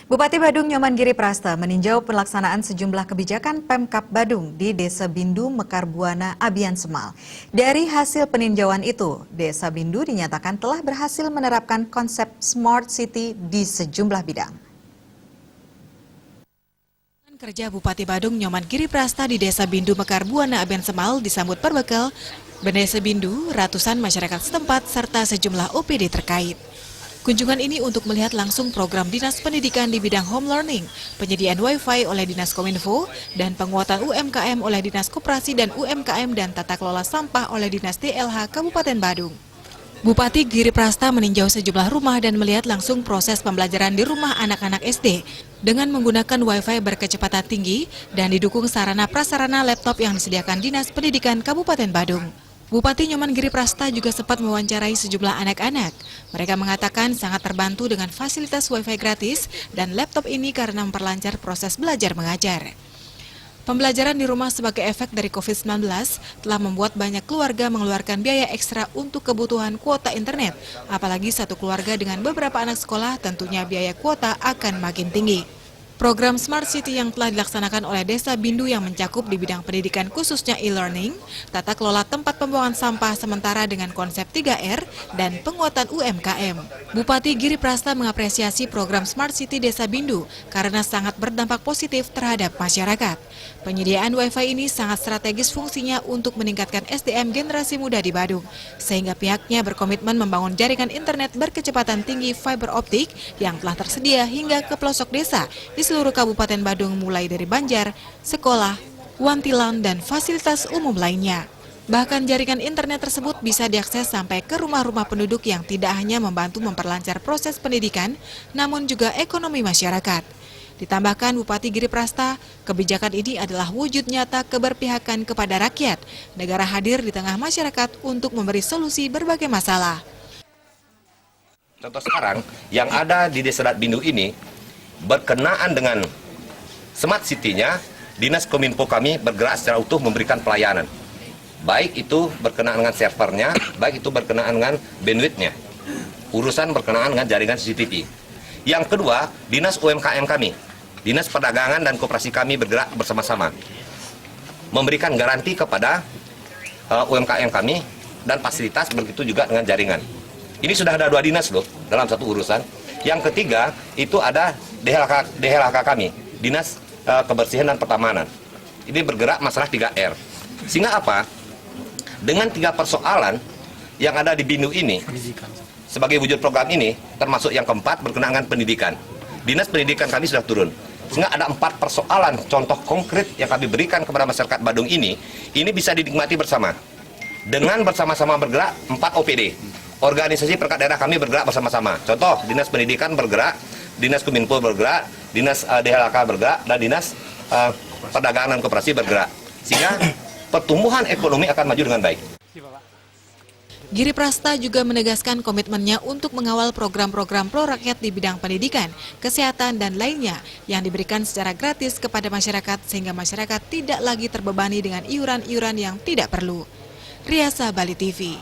Bupati Badung Nyoman Giri Prasta meninjau pelaksanaan sejumlah kebijakan Pemkab Badung di Desa Bindu, Mekar Buana, Abian Semal. Dari hasil peninjauan itu, Desa Bindu dinyatakan telah berhasil menerapkan konsep Smart City di sejumlah bidang. Kerja Bupati Badung Nyoman Giri Prasta di Desa Bindu, Mekar Buana, Abian Semal disambut berbekal Bendesa Bindu, ratusan masyarakat setempat, serta sejumlah OPD terkait. Kunjungan ini untuk melihat langsung program Dinas Pendidikan di bidang home learning, penyediaan Wi-Fi oleh Dinas Kominfo, dan penguatan UMKM oleh Dinas Koperasi dan UMKM dan tata kelola sampah oleh Dinas DLH Kabupaten Badung. Bupati Giri Prasta meninjau sejumlah rumah dan melihat langsung proses pembelajaran di rumah anak-anak SD dengan menggunakan Wi-Fi berkecepatan tinggi dan didukung sarana prasarana laptop yang disediakan Dinas Pendidikan Kabupaten Badung. Bupati Nyoman Giri Prasta juga sempat mewawancarai sejumlah anak-anak. Mereka mengatakan sangat terbantu dengan fasilitas Wi-Fi gratis dan laptop ini karena memperlancar proses belajar mengajar. Pembelajaran di rumah sebagai efek dari COVID-19 telah membuat banyak keluarga mengeluarkan biaya ekstra untuk kebutuhan kuota internet. Apalagi satu keluarga dengan beberapa anak sekolah, tentunya biaya kuota akan makin tinggi. Program Smart City yang telah dilaksanakan oleh Desa Bindu yang mencakup di bidang pendidikan khususnya e-learning, tata kelola tempat pembuangan sampah sementara dengan konsep 3R, dan penguatan UMKM. Bupati Giri Prasta mengapresiasi program Smart City Desa Bindu karena sangat berdampak positif terhadap masyarakat. Penyediaan Wi-Fi ini sangat strategis fungsinya untuk meningkatkan SDM generasi muda di Badung, sehingga pihaknya berkomitmen membangun jaringan internet berkecepatan tinggi fiber optik yang telah tersedia hingga ke pelosok desa di seluruh Kabupaten Badung mulai dari Banjar, sekolah, wantilan, dan fasilitas umum lainnya. Bahkan jaringan internet tersebut bisa diakses sampai ke rumah-rumah penduduk yang tidak hanya membantu memperlancar proses pendidikan, namun juga ekonomi masyarakat. Ditambahkan Bupati Giri Prasta, kebijakan ini adalah wujud nyata keberpihakan kepada rakyat. Negara hadir di tengah masyarakat untuk memberi solusi berbagai masalah. Contoh sekarang, yang ada di Desa Bindu ini, berkenaan dengan Smart City-nya, Dinas Kominfo kami bergerak secara utuh memberikan pelayanan. Baik itu berkenaan dengan servernya, baik itu berkenaan dengan bandwidth-nya. Urusan berkenaan dengan jaringan CCTV. Yang kedua, Dinas UMKM kami, Dinas Perdagangan dan Koperasi kami bergerak bersama-sama. Memberikan garansi kepada UMKM kami dan fasilitas, begitu juga dengan jaringan. Ini sudah ada 2 dinas loh dalam satu urusan. Yang ketiga, itu ada DLHK kami, Dinas Kebersihan dan Pertamanan. Ini bergerak masalah 3R. Sehingga apa? Dengan 3 persoalan yang ada di Bindu ini, sebagai wujud program ini, termasuk yang keempat berkenaan dengan pendidikan. Dinas Pendidikan kami sudah turun. Sehingga ada 4 persoalan, contoh konkret yang kami berikan kepada masyarakat Badung ini bisa dinikmati bersama. Dengan bersama-sama bergerak 4 OPD. Organisasi perangkat daerah kami bergerak bersama-sama. Contoh, Dinas Pendidikan bergerak, Dinas Kominfo bergerak, Dinas DLHK bergerak, dan Dinas Perdagangan dan Koperasi bergerak. Sehingga pertumbuhan ekonomi akan maju dengan baik. Giri Prasta juga menegaskan komitmennya untuk mengawal program-program pro rakyat di bidang pendidikan, kesehatan, dan lainnya yang diberikan secara gratis kepada masyarakat sehingga masyarakat tidak lagi terbebani dengan iuran-iuran yang tidak perlu. Riasa Bali TV.